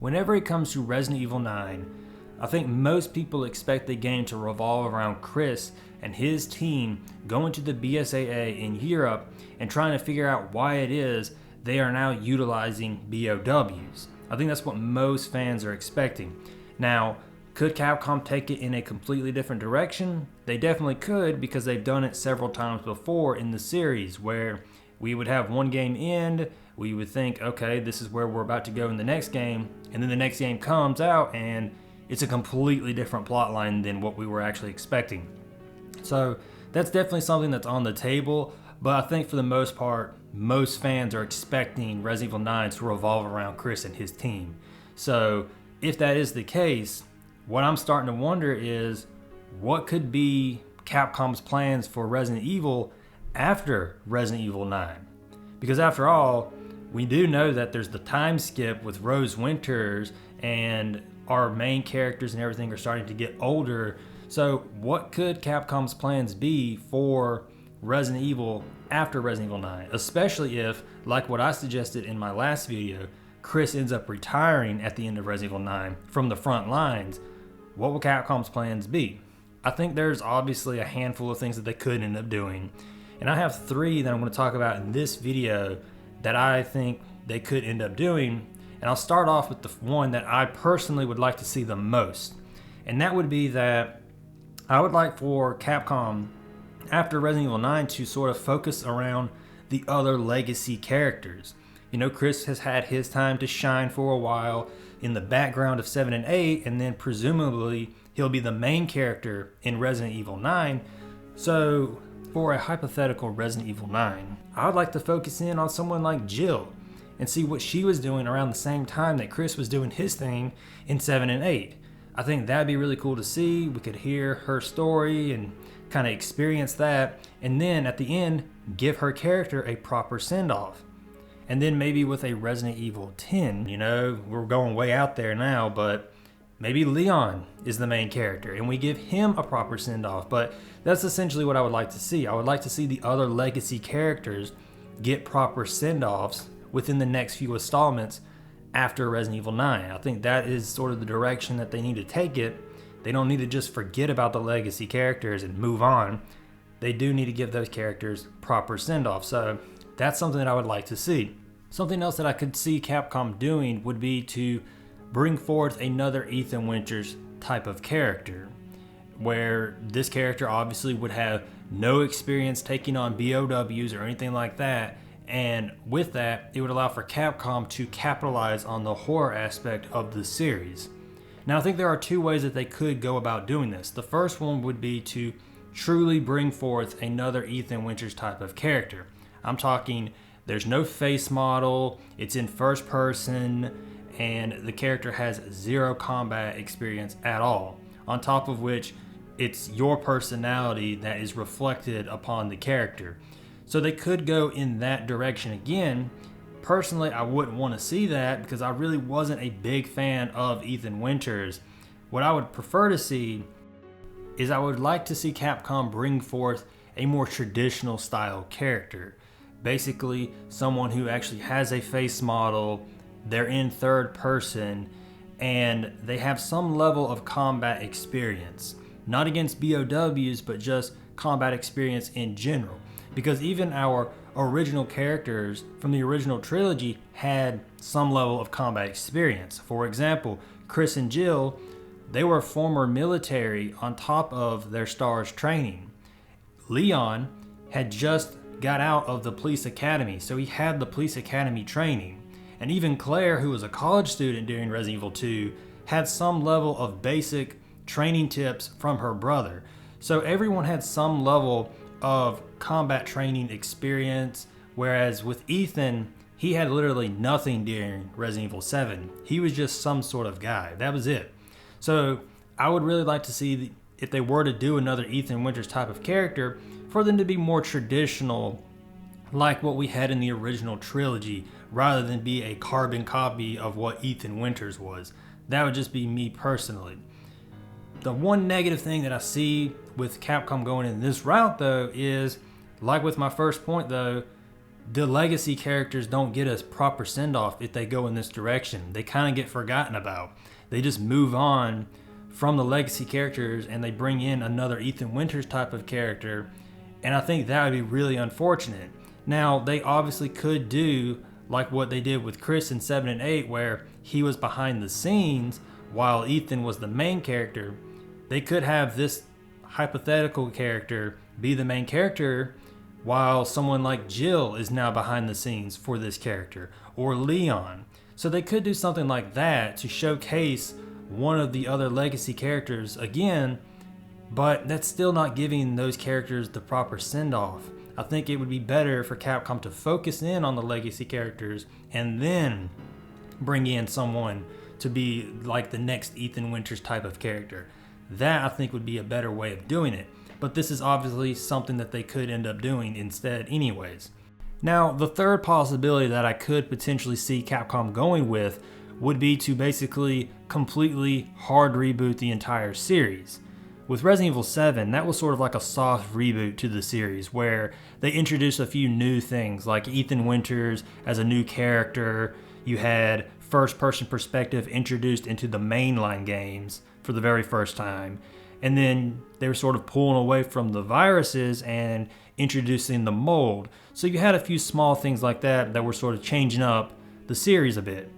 Whenever it comes to Resident Evil 9, I think most people expect the game to revolve around Chris and his team going to the BSAA in Europe and trying to figure out why it is they are now utilizing BOWs. I think that's what most fans are expecting. Now, could Capcom take it in a completely different direction? They definitely could, because they've done it several times before in the series, where we would have one game end, we would think, okay, this is where we're about to go in the next game, and then the next game comes out and it's a completely different plot line than what we were actually expecting. So that's definitely something that's on the table, but I think for the most part, most fans are expecting Resident Evil 9 to revolve around Chris and his team. So if that is the case, what I'm starting to wonder is what could be Capcom's plans for Resident Evil after Resident Evil 9? Because after all, we do know that there's the time skip with Rose Winters, and our main characters and everything are starting to get older. So what could Capcom's plans be for Resident Evil after Resident Evil 9? Especially if, like what I suggested in my last video, Chris ends up retiring at the end of Resident Evil 9 from the front lines. What will Capcom's plans be? I think there's obviously a handful of things that they could end up doing. And I have three that I'm going to talk about in this video that I think they could end up doing. And I'll start off with the one that I personally would like to see the most. And that would be that I would like for Capcom, after Resident Evil 9, to sort of focus around the other legacy characters. You know, Chris has had his time to shine for a while in the background of 7 and 8, and then presumably he'll be the main character in Resident Evil 9. So for a hypothetical Resident Evil 9, I would like to focus in on someone like Jill and see what she was doing around the same time that Chris was doing his thing in 7 and 8. I think that'd be really cool to see. We could hear her story and kind of experience that, and then at the end, give her character a proper send-off. And then maybe with a Resident Evil 10, you know, we're going way out there now, but maybe Leon is the main character and we give him a proper send-off. But that's essentially what I would like to see. I would like to see the other legacy characters get proper send-offs within the next few installments after Resident Evil 9. I think that is sort of the direction that they need to take it. They don't need to just forget about the legacy characters and move on. They do need to give those characters proper send-off. So that's something that I would like to see. Something else that I could see Capcom doing would be to bring forth another Ethan Winters type of character, where this character obviously would have no experience taking on BOWs or anything like that. And with that, it would allow for Capcom to capitalize on the horror aspect of the series. Now, I think there are two ways that they could go about doing this. The first one would be to truly bring forth another Ethan Winters type of character. I'm talking, there's no face model, it's in first person, and the character has zero combat experience at all. On top of which, it's your personality that is reflected upon the character. So they could go in that direction again. Personally, I wouldn't want to see that because I really wasn't a big fan of Ethan Winters. What I would prefer to see is I would like to see Capcom bring forth a more traditional style character. Basically, someone who actually has a face model, they're in third person, and they have some level of combat experience. Not against BOWs, but just combat experience in general. Because even our original characters from the original trilogy had some level of combat experience. For example, Chris and Jill, they were former military on top of their STARS training. Leon had just got out of the police academy, so he had the police academy training. And even Claire, who was a college student during Resident Evil 2, had some level of basic training tips from her brother. So everyone had some level of combat training experience, whereas with Ethan, he had literally nothing during Resident Evil 7. He was just some sort of guy. That was it. So I would really like to see, if they were to do another Ethan Winters type of character, for them to be more traditional, like what we had in the original trilogy, rather than be a carbon copy of what Ethan Winters was. That would just be me personally. The one negative thing that I see with Capcom going in this route, though, is, like with my first point, though, the legacy characters don't get a proper send-off if they go in this direction. They kind of get forgotten about. They just move on from the legacy characters and they bring in another Ethan Winters type of character, and I think that would be really unfortunate. Now, they obviously could do like what they did with Chris in 7 and 8, where he was behind the scenes while Ethan was the main character. They could have this hypothetical character be the main character while someone like Jill is now behind the scenes for this character, or Leon. So they could do something like that to showcase one of the other legacy characters again, but that's still not giving those characters the proper send-off. I think it would be better for Capcom to focus in on the legacy characters and then bring in someone to be like the next Ethan Winters type of character. That, I think, would be a better way of doing it. But this is obviously something that they could end up doing instead anyways. Now, the third possibility that I could potentially see Capcom going with would be to basically completely hard reboot the entire series. With Resident Evil 7, that was sort of like a soft reboot to the series where they introduced a few new things like Ethan Winters as a new character. You had first-person perspective introduced into the mainline games for the very first time. And then they were sort of pulling away from the viruses and introducing the mold. So you had a few small things like that that were sort of changing up the series a bit.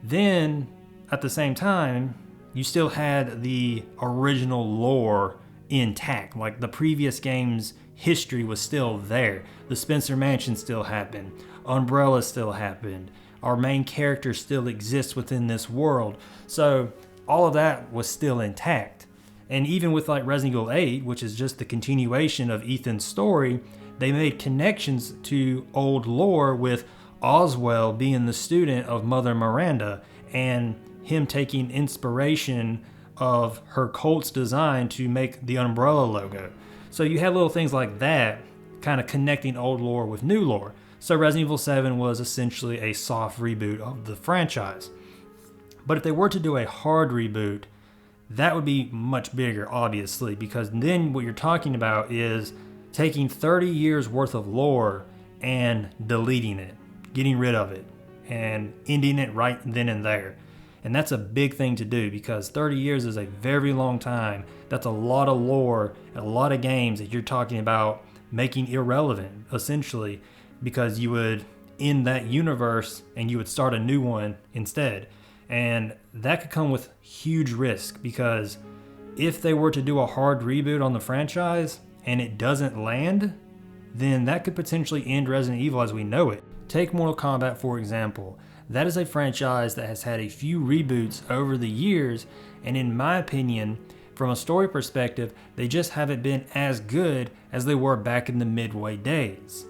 Then, at the same time, you still had the original lore intact. Like the previous game's history was still there. The Spencer Mansion still happened. Umbrella still happened. Our main character still exists within this world. So all of that was still intact. And even with like Resident Evil 8, which is just the continuation of Ethan's story, they made connections to old lore with Oswell being the student of Mother Miranda and him taking inspiration of her Colt's design to make the Umbrella logo. So you had little things like that kind of connecting old lore with new lore. So Resident Evil 7 was essentially a soft reboot of the franchise. But if they were to do a hard reboot, that would be much bigger, obviously, because then what you're talking about is taking 30 years worth of lore and deleting it, getting rid of it, and ending it right then and there. And that's a big thing to do because 30 years is a very long time. That's a lot of lore and a lot of games that you're talking about making irrelevant, essentially, because you would end that universe and you would start a new one instead. And that could come with huge risk because if they were to do a hard reboot on the franchise and it doesn't land, then that could potentially end Resident Evil as we know it. Take Mortal Kombat, for example. That is a franchise that has had a few reboots over the years, and in my opinion, from a story perspective, they just haven't been as good as they were back in the Midway days.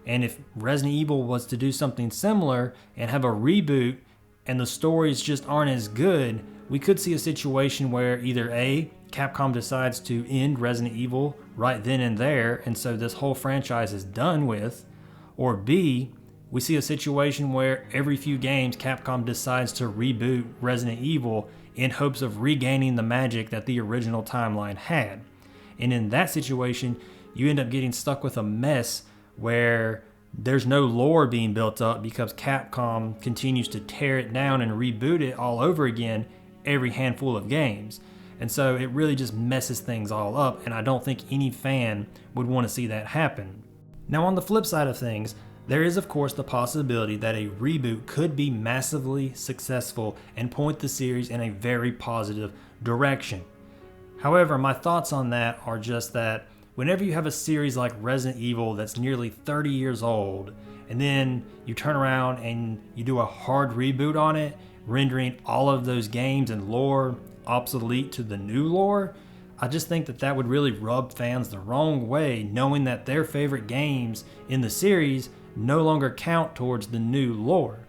And if Resident Evil was to do something similar and have a reboot and the stories just aren't as good, we could see a situation where either A, Capcom decides to end Resident Evil right then and there, and so this whole franchise is done with, or B, we see a situation where every few games Capcom decides to reboot Resident Evil in hopes of regaining the magic that the original timeline had. And in that situation, you end up getting stuck with a mess where there's no lore being built up because Capcom continues to tear it down and reboot it all over again every handful of games. And so it really just messes things all up, and I don't think any fan would want to see that happen. Now, on the flip side of things, there is of course the possibility that a reboot could be massively successful and point the series in a very positive direction. However, my thoughts on that are just that whenever you have a series like Resident Evil that's nearly 30 years old, and then you turn around and you do a hard reboot on it, rendering all of those games and lore obsolete to the new lore, I just think that that would really rub fans the wrong way, knowing that their favorite games in the series no longer count towards the new lore.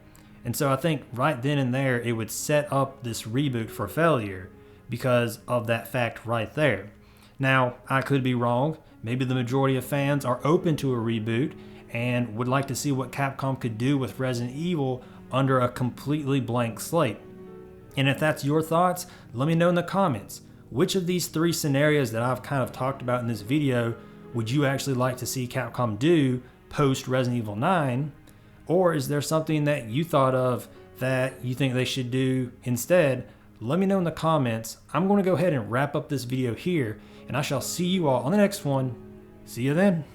And so I think right then and there it would set up this reboot for failure because of that fact right there. Now, I could be wrong. Maybe the majority of fans are open to a reboot and would like to see what Capcom could do with Resident Evil under a completely blank slate. And if that's your thoughts, let me know in the comments. Which of these three scenarios that I've kind of talked about in this video would you actually like to see Capcom do post Resident Evil 9? Or is there something that you thought of that you think they should do instead? Let me know in the comments. I'm going to go ahead and wrap up this video here, and I shall see you all on the next one. See you then.